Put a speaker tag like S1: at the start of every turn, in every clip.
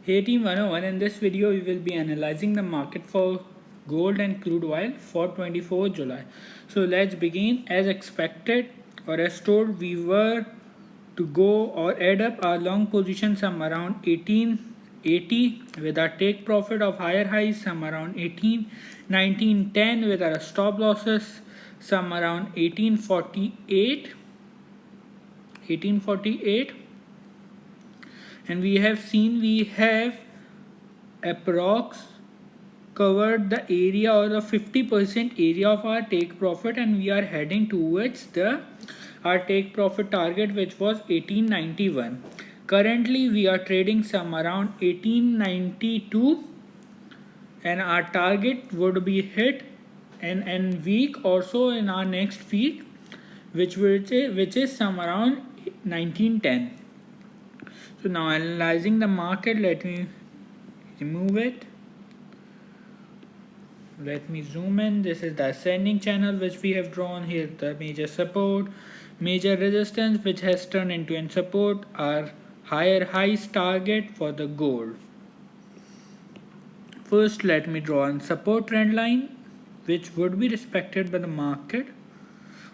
S1: Hey Team 101, in this video we will be analyzing the market for gold and crude oil for 24 July. So let's begin. As expected or as told, we were to go or add up our long position some around 1880 with our take profit of higher highs some around 1910 with our stop losses some around 1848, and we have seen we have approx covered the area or the 50% area of our take profit, and we are heading towards the our take profit target, which was 1891. Currently we are trading some around 1892, and our target would be hit in week or so in our next week, which is some around 1910. So now analyzing the market, let me remove it. Let me zoom in. This is the ascending channel which we have drawn here. The major support, major resistance which has turned into an support, our higher highs target for the gold. First, let me draw a support trend line which would be respected by the market,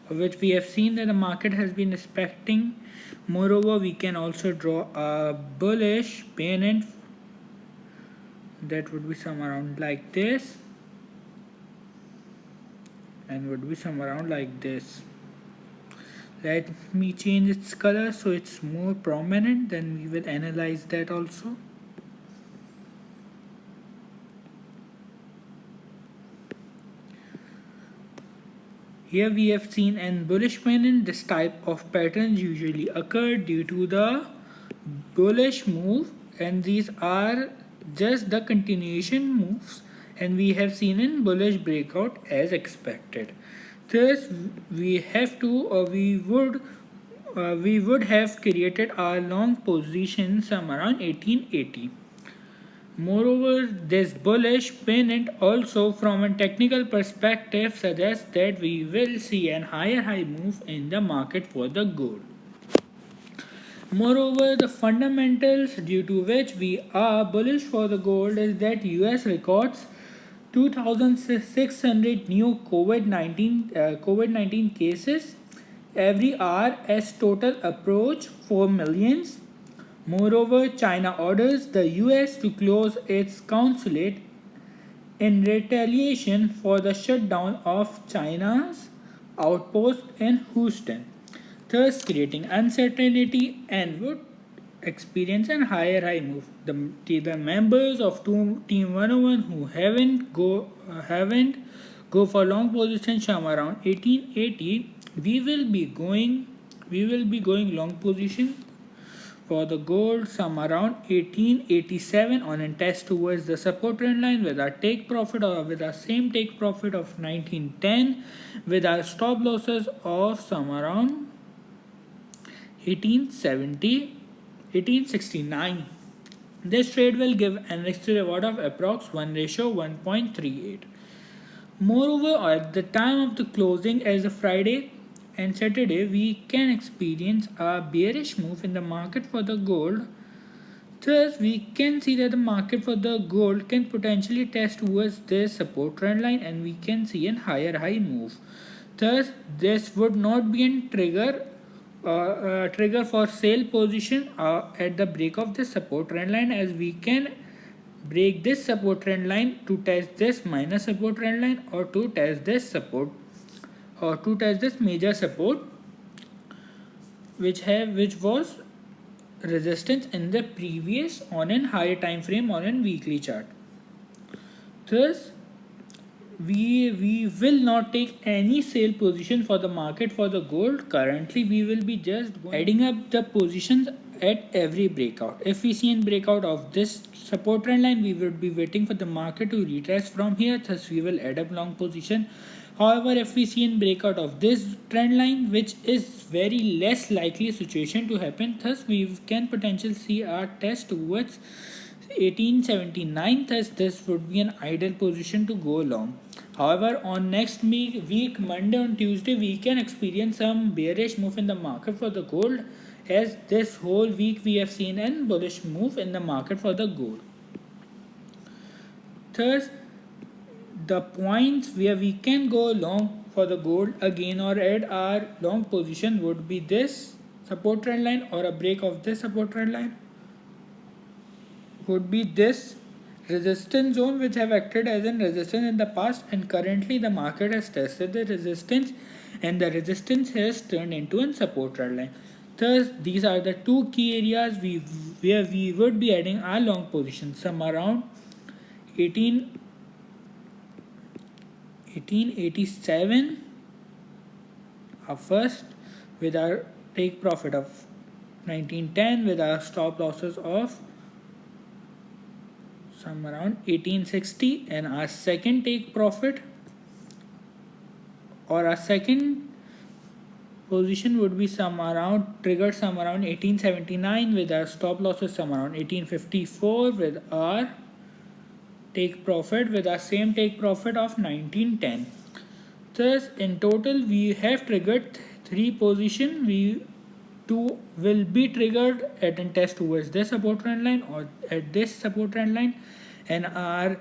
S1: which we have seen that the market has been respecting. Moreover, we can also draw a bullish pennant that would be some around like this and would be some around like this. Let me change its color so it's more prominent, then we will analyze that also. Here we have seen an bullish pennant. This type of patterns usually occur due to the bullish move, and these are just the continuation moves, and we have seen in bullish breakout as expected. Thus we have to or we would have created our long position some around 1880. Moreover, this bullish pennant also from a technical perspective suggests that we will see an higher high move in the market for the gold. Moreover, the fundamentals due to which we are bullish for the gold is that US records 2,600 new COVID-19 cases every hour as total approach 4 millions. Moreover, China orders the US to close its consulate in retaliation for the shutdown of China's outpost in Houston, thus creating uncertainty and would experience a higher high move. The members of Team 101 who haven't go for long position some around 1880, we will be going long position for the gold some around 1887 on a test towards the support trend line with our take profit or with our same take profit of 1910 with our stop losses of some around 1869. This trade will give an extra reward of approx 1:1.38. Moreover, at the time of the closing as a Friday and Saturday, we can experience a bearish move in the market for the gold. Thus, we can see that the market for the gold can potentially test towards this support trend line, and we can see a higher high move. Thus, this would not be a trigger for sale position at the break of this support trend line, as we can break this support trend line to test this minor support trend line or to test this support or to test this major support which was resistance in the previous on an higher time frame on a weekly chart. Thus we will not take any sale position for the market for the gold. Currently we will be just adding up the positions at every breakout. If we see a breakout of this support trend line, we will be waiting for the market to retrace from here, thus we will add up long position. However, if we see a breakout of this trend line, which is very less likely situation to happen, thus we can potentially see our test towards 1879, thus this would be an ideal position to go long. However, on next week, Monday and Tuesday, we can experience some bearish move in the market for the gold. as this whole week we have seen a bullish move in the market for the gold. Thus, the points where we can go long for the gold again or add our long position would be this support trend line, or a break of this support trend line would be this resistance zone, which have acted as a resistance in the past, and currently the market has tested the resistance and the resistance has turned into a support trend line. Thus, these are the two key areas where we would be adding our long position, some around 1887 first, with our take profit of 1910, with our stop losses of some around 1860, and our second take profit or our second position would be some around triggered some around 1879, with our stop losses some around 1854, with our take profit with our same take profit of 1910. Thus, in total we have triggered 3 position. Two will be triggered at a test towards this support trend line or at this support trend line, and our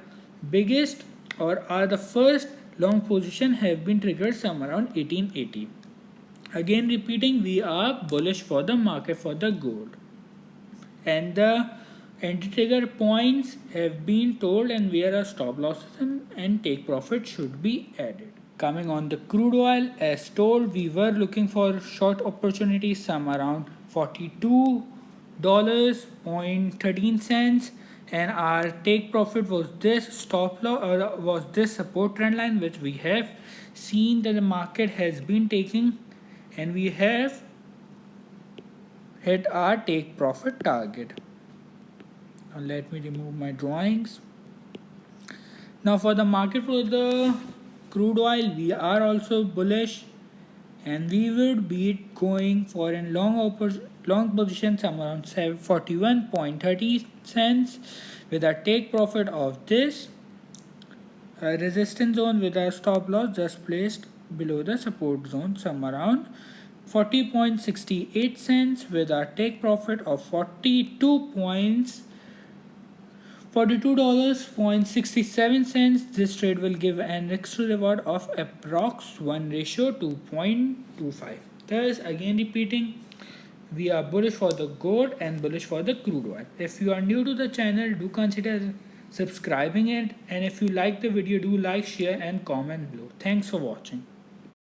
S1: biggest or are the first long position have been triggered some around 1880. Again repeating, we are bullish for the market for the gold, and the entry trigger points have been told and where our stop losses and take profit should be added. Coming on the crude oil, as told, we were looking for short opportunities some around $42.13, and our take profit was this stop loss or was this support trend line, which we have seen that the market has been taking, and we have hit our take profit target. Now let me remove my drawings. Now for the market for the crude oil, we are also bullish, and we would be going for a long position some around 41.30 cents, with a take profit of this resistance zone, with a stop loss just placed below the support zone some around 40.68 cents, with a take profit of $42.67. This trade will give an extra reward of approx 1:2.25. Thus, again repeating, we are bullish for the gold and bullish for the crude oil. If you are new to the channel, do consider subscribing it, and if you like the video, do like, share and comment below. Thanks for watching.